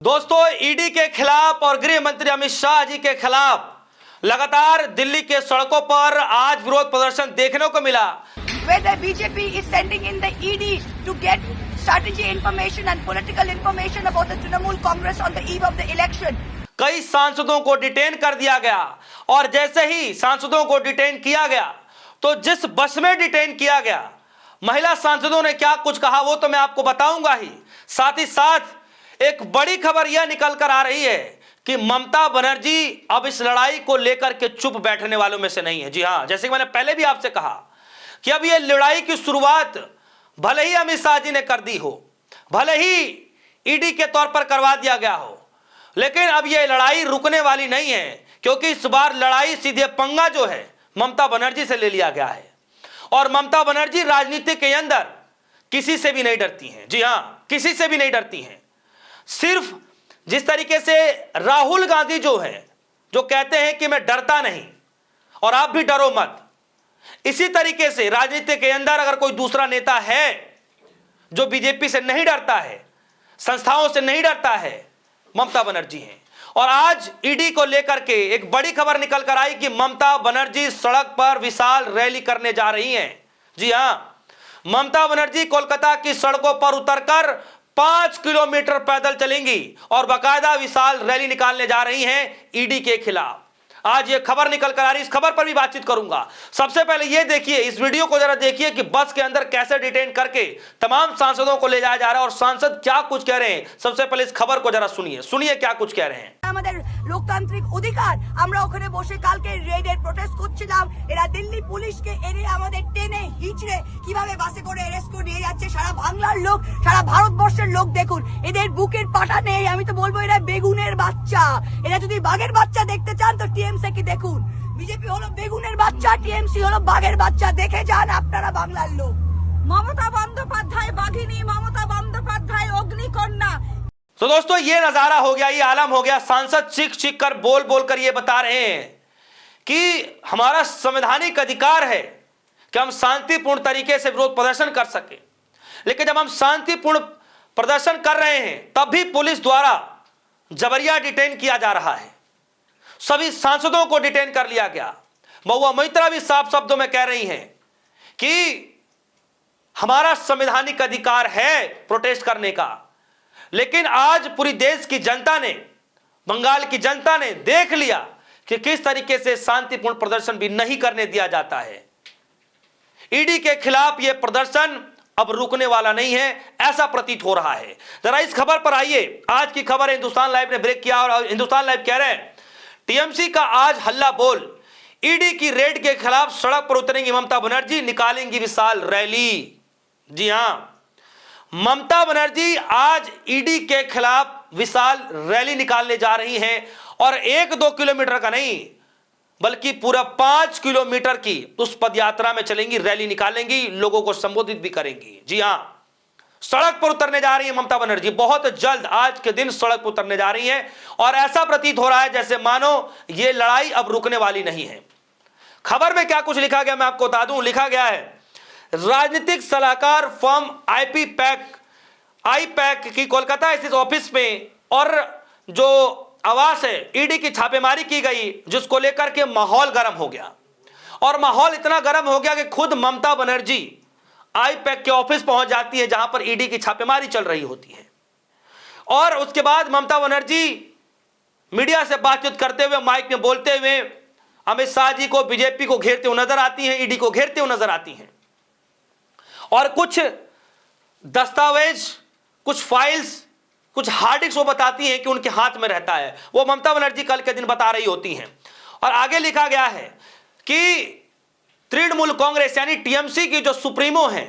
दोस्तों, ईडी के खिलाफ और गृह मंत्री अमित शाह जी के खिलाफ लगातार दिल्ली के सड़कों पर आज विरोध प्रदर्शन देखने को मिला। Where the BJP is sending in the ED to get strategy information and political information about the Trinamool Congress on the eve of the election. कई सांसदों को डिटेन कर दिया गया और जैसे ही सांसदों को डिटेन किया गया तो जिस बस में डिटेन किया गया, महिला सांसदों ने क्या कुछ कहा वो तो मैं आपको बताऊंगा ही। साथ ही साथ एक बड़ी खबर यह निकल कर आ रही है कि ममता बनर्जी अब इस लड़ाई को लेकर के चुप बैठने वालों में से नहीं है। जी हां, जैसे कि मैंने पहले भी आपसे कहा कि अब यह लड़ाई की शुरुआत भले ही अमित शाह जी ने कर दी हो, भले ही ईडी के तौर पर करवा दिया गया हो, लेकिन अब यह लड़ाई रुकने वाली नहीं है, क्योंकि इस बार लड़ाई सीधे पंगा जो है ममता बनर्जी से ले लिया गया है। और ममता बनर्जी राजनीति के अंदर किसी से भी नहीं डरती हैं। जी हां, किसी से भी नहीं डरती हैं। सिर्फ जिस तरीके से राहुल गांधी जो है, जो कहते हैं कि मैं डरता नहीं और आप भी डरो मत, इसी तरीके से राजनीति के अंदर अगर कोई दूसरा नेता है जो बीजेपी से नहीं डरता है, संस्थाओं से नहीं डरता है, ममता बनर्जी हैं। और आज ईडी को लेकर के एक बड़ी खबर निकल कर आई कि ममता बनर्जी सड़क पर विशाल रैली करने जा रही हैं। जी हां, ममता बनर्जी कोलकाता की सड़कों पर उतरकर 5 किलोमीटर पैदल चलेंगी और बाकायदा विशाल रैली निकालने जा रही हैं ईडी के खिलाफ। आज ये खबर निकल कर आ रही, इस खबर पर भी बातचीत करूंगा। सबसे पहले ये देखिए, इस वीडियो को जरा देखिए कि बस के अंदर कैसे डिटेन करके तमाम सांसदों को ले जाया जा रहा है और सांसद क्या कुछ कह रहे हैं। सबसे पहले इस खबर को जरा सुनिए क्या कुछ कह रहे हैं। আমাদের লোকতান্ত্রিক অধিকার, আমরা ওখানে বসে কালকে রেডের প্রোটেস্ট করছিলাম। এরা দিল্লি পুলিশকে এনে আমাদের টেনে হিচড়ে কিভাবে বাসে করে অ্যারেস্ট করে নিয়ে যাচ্ছে। সারা বাংলার লোক, সারা ভারতবর্ষের লোক দেখুন, এদের বুকের পাটা নেই। আমি তো বলবো এরা বেগুনের বাচ্চা। এরা যদি বাঘের বাচ্চা দেখতে চান তো টিএমসি কি দেখুন। বিজেপি হলো বেগুনের বাচ্চা, টিএমসি হলো বাঘের বাচ্চা। দেখে যান আপনারা বাংলার লোক। মমতা বন্দ্যোপাধ্যায় বাঘিনী, মমতা বন্দ্যোপাধ্যায় অগ্নিকন্যা। तो दोस्तों, ये नजारा हो गया, ये आलम हो गया। सांसद चीख चीख कर बोल कर ये बता रहे हैं कि हमारा संवैधानिक अधिकार है कि हम शांतिपूर्ण तरीके से विरोध प्रदर्शन कर सके, लेकिन जब हम शांतिपूर्ण प्रदर्शन कर रहे हैं तब भी पुलिस द्वारा जबरिया डिटेन किया जा रहा है। सभी सांसदों को डिटेन कर लिया गया। महुआ मोइत्रा भी साफ शब्दों में कह रही हैं कि हमारा संवैधानिक अधिकार है प्रोटेस्ट करने का, लेकिन आज पूरी देश की जनता ने, बंगाल की जनता ने देख लिया कि किस तरीके से शांतिपूर्ण प्रदर्शन भी नहीं करने दिया जाता है। ईडी के खिलाफ यह प्रदर्शन अब रुकने वाला नहीं है, ऐसा प्रतीत हो रहा है। जरा इस खबर पर आइए। आज की खबर है, हिंदुस्तान लाइव ने ब्रेक किया और हिंदुस्तान लाइव कह रहे हैं टीएमसी का आज हल्ला बोल, ईडी की रेड के खिलाफ सड़क पर उतरेंगी ममता बनर्जी, निकालेंगी विशाल रैली। जी हां, ममता बनर्जी आज ईडी के खिलाफ विशाल रैली निकालने जा रही हैं और 1-2 किलोमीटर का नहीं बल्कि पूरा 5 किलोमीटर की उस पदयात्रा में चलेंगी, रैली निकालेंगी, लोगों को संबोधित भी करेंगी। जी हां, सड़क पर उतरने जा रही है ममता बनर्जी। बहुत जल्द आज के दिन सड़क पर उतरने जा रही है और ऐसा प्रतीत हो रहा है जैसे मानो यह लड़ाई अब रुकने वाली नहीं है। खबर में क्या कुछ लिखा गया मैं आपको बता दूं। लिखा गया है, राजनीतिक सलाहकार फर्म आईपैक की कोलकाता स्थित ऑफिस में और जो आवास है ईडी की छापेमारी की गई, जिसको लेकर के माहौल गर्म हो गया। और माहौल इतना गर्म हो गया कि खुद ममता बनर्जी आईपैक के ऑफिस पहुंच जाती है जहां पर ईडी की छापेमारी चल रही होती है। और उसके बाद ममता बनर्जी मीडिया से बातचीत करते हुए, माइक में बोलते हुए अमित शाह जी को, बीजेपी को घेरते हुए नजर आती हैं, ईडी को घेरते हुए नजर आती हैं। और कुछ दस्तावेज, कुछ फाइल्स, कुछ हार्ड डिस्क वो बताती हैं कि उनके हाथ में रहता है। वो ममता बनर्जी कल के दिन बता रही होती हैं। और आगे लिखा गया है कि तृणमूल कांग्रेस यानी टीएमसी की जो सुप्रीमो हैं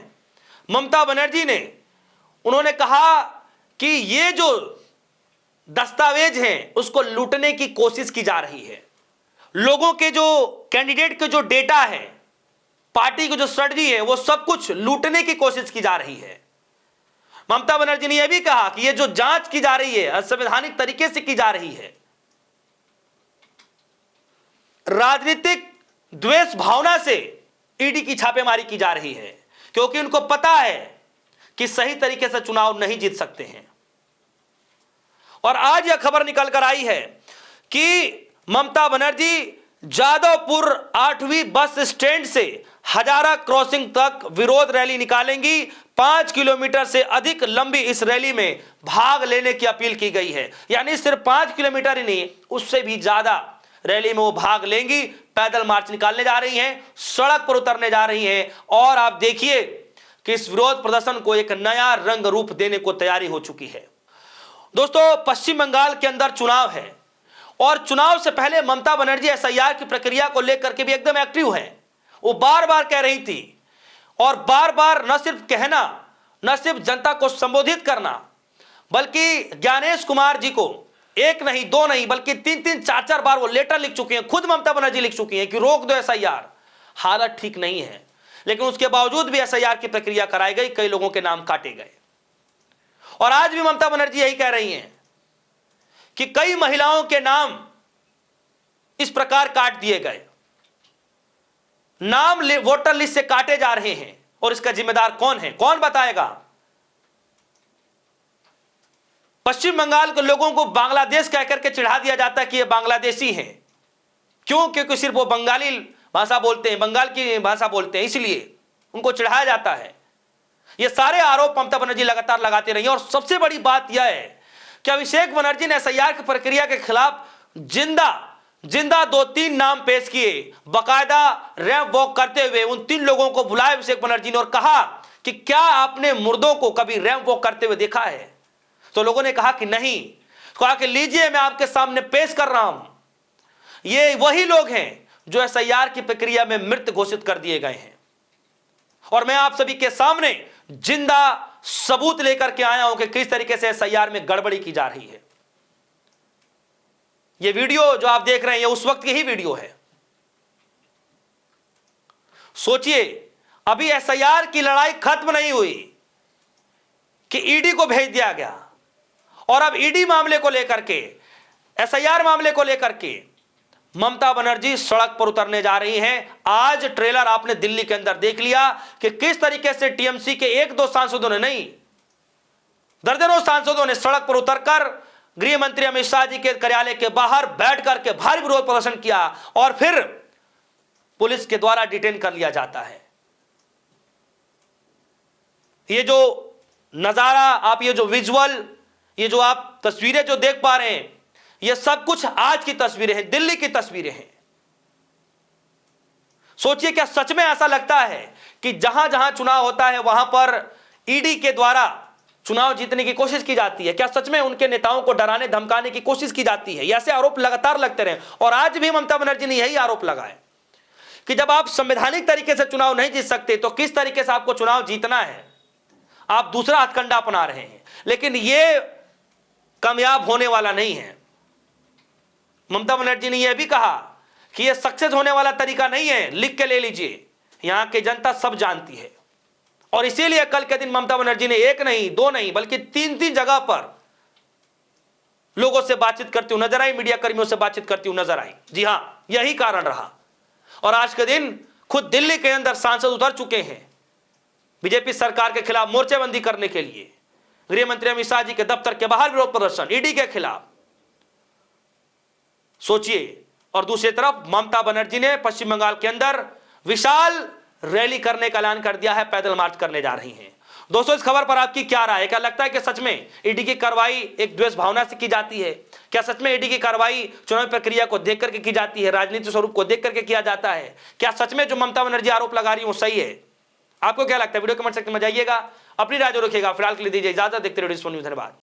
ममता बनर्जी ने, उन्होंने कहा कि ये जो दस्तावेज हैं उसको लूटने की कोशिश की जा रही है। लोगों के जो कैंडिडेट के जो डेटा है, पार्टी की जो स्ट्रेटजी है, वो सब कुछ लूटने की कोशिश की जा रही है। ममता बनर्जी ने यह भी कहा कि यह जो जांच की जा रही है असंवैधानिक तरीके से की जा रही है, राजनीतिक द्वेष भावना से ईडी की छापेमारी की जा रही है, क्योंकि उनको पता है कि सही तरीके से चुनाव नहीं जीत सकते हैं। और आज यह खबर निकल कर आई है कि ममता बनर्जी जादवपुर 8वीं बस स्टैंड से हजारा क्रॉसिंग तक विरोध रैली निकालेंगी। 5 किलोमीटर से अधिक लंबी इस रैली में भाग लेने की अपील की गई है। यानी सिर्फ 5 किलोमीटर ही नहीं, उससे भी ज्यादा रैली में वो भाग लेंगी। पैदल मार्च निकालने जा रही हैं, सड़क पर उतरने जा रही हैं और आप देखिए कि इस विरोध प्रदर्शन को एक नया रंग रूप देने को तैयारी हो चुकी है। दोस्तों, पश्चिम बंगाल के अंदर चुनाव है और चुनाव से पहले ममता बनर्जी एसआईआर की प्रक्रिया को लेकर के भी एकदम एक्टिव हैं। वो बार बार कह रही थी और बार बार न सिर्फ कहना, न सिर्फ जनता को संबोधित करना, बल्कि ज्ञानेश कुमार जी को एक नहीं, दो नहीं, बल्कि 3-3, 4-4 बार वो लेटर लिख चुकी हैं। खुद ममता बनर्जी लिख चुकी हैं कि रोक दो एसआईआर, हालत ठीक नहीं है। लेकिन उसके बावजूद भी एसआईआर की प्रक्रिया कराई गई, कई लोगों के नाम काटे गए। और आज भी ममता बनर्जी यही कह रही हैं कि कई महिलाओं के नाम इस प्रकार काट दिए गए, नाम वोटर लिस्ट से काटे जा रहे हैं। और इसका जिम्मेदार कौन है, कौन बताएगा? पश्चिम बंगाल के लोगों को बांग्लादेश कहकर के चिढ़ा दिया जाता है कि ये बांग्लादेशी हैं। क्यों? क्योंकि सिर्फ वो बंगाली भाषा बोलते हैं, बंगाल की भाषा बोलते हैं, इसलिए उनको चिढ़ाया जाता है। ये सारे आरोप ममता बनर्जी लगातार लगाते रही हैं। और सबसे बड़ी बात यह है कि अभिषेक बनर्जी ने एसआईआर की प्रक्रिया के खिलाफ जिंदा 2-3 नाम पेश किए, बकायदा रैंप वॉक करते हुए उन 3 लोगों को बुलाया अभिषेक बनर्जी ने और कहा कि क्या आपने मुर्दों को कभी रैंप वॉक करते हुए देखा है? तो लोगों ने कहा कि नहीं। कहा कि लीजिए, मैं आपके सामने पेश कर रहा हूं, ये वही लोग हैं जो एसआईआर की प्रक्रिया में मृत घोषित कर दिए गए हैं। और मैं आप सभी के सामने जिंदा सबूत लेकर के आया हूं कि किस तरीके से एसआईआर में गड़बड़ी की जा रही है। यह वीडियो जो आप देख रहे हैं, यह उस वक्त की ही वीडियो है। सोचिए, अभी एसआईआर की लड़ाई खत्म नहीं हुई कि ईडी को भेज दिया गया और अब ईडी मामले को लेकर के, एसआईआर मामले को लेकर के ममता बनर्जी सड़क पर उतरने जा रही हैं। आज ट्रेलर आपने दिल्ली के अंदर देख लिया कि किस तरीके से टीएमसी के 1-2 सांसदों ने नहीं, दर्जनों सांसदों ने सड़क पर उतरकर गृह मंत्री अमित शाह जी के कार्यालय के बाहर बैठ करके भारी विरोध प्रदर्शन किया और फिर पुलिस के द्वारा डिटेन कर लिया जाता है। ये जो नजारा आप, ये जो विजुअल, ये जो आप तस्वीरें जो देख पा रहे हैं, ये सब कुछ आज की तस्वीरें हैं, दिल्ली की तस्वीरें हैं। सोचिए, क्या सच में ऐसा लगता है कि जहां जहां चुनाव होता है वहां पर ईडी के द्वारा चुनाव जीतने की कोशिश की जाती है? क्या सच में उनके नेताओं को डराने धमकाने की कोशिश की जाती है? ऐसे आरोप लगातार लगते रहे और आज भी ममता बनर्जी ने यही आरोप लगाए कि जब आप संवैधानिक तरीके से चुनाव नहीं जीत सकते तो किस तरीके से आपको चुनाव जीतना है? आप दूसरा हथकंडा अपना रहे हैं, लेकिन यह कामयाब होने वाला नहीं है। ममता बनर्जी ने यह भी कहा कि यह सक्सेस होने वाला तरीका नहीं है, लिख के ले लीजिए, यहां की जनता सब जानती है। और इसीलिए कल के दिन ममता बनर्जी ने 1 नहीं, 2 नहीं, बल्कि 3-3 जगह पर लोगों से बातचीत करती हुई नजर आई, मीडिया कर्मियों से बातचीत करती हुई नजर आई। जी हां, यही कारण रहा। और आज के दिन खुद दिल्ली के अंदर सांसद उतर चुके हैं बीजेपी सरकार के खिलाफ मोर्चेबंदी करने के लिए। गृह मंत्री अमित शाह जी के दफ्तर के बाहर विरोध प्रदर्शन ईडी के खिलाफ। सोचिए, और दूसरी तरफ ममता बनर्जी ने पश्चिम बंगाल के अंदर विशाल रैली करने का ऐलान कर दिया है, पैदल मार्च करने जा रही हैं। दोस्तों, इस खबर पर आपकी क्या राय है? क्या लगता है कि सच में ईडी की कार्रवाई एक द्वेष भावना से की जाती है? क्या सच में ईडी की कार्रवाई चुनाव प्रक्रिया को देख करके की जाती है, राजनीतिक स्वरूप को देख करके किया जाता है? क्या सच में जो ममता बनर्जी आरोप लगा रही है वो सही है? आपको क्या लगता है? वीडियो कमेंट सेक्शन में जाइएगा, अपनी राय जो रखिएगा। फिलहाल के लिए दीजिए इजाजत, देखते रहिए न्यूज़। धन्यवाद।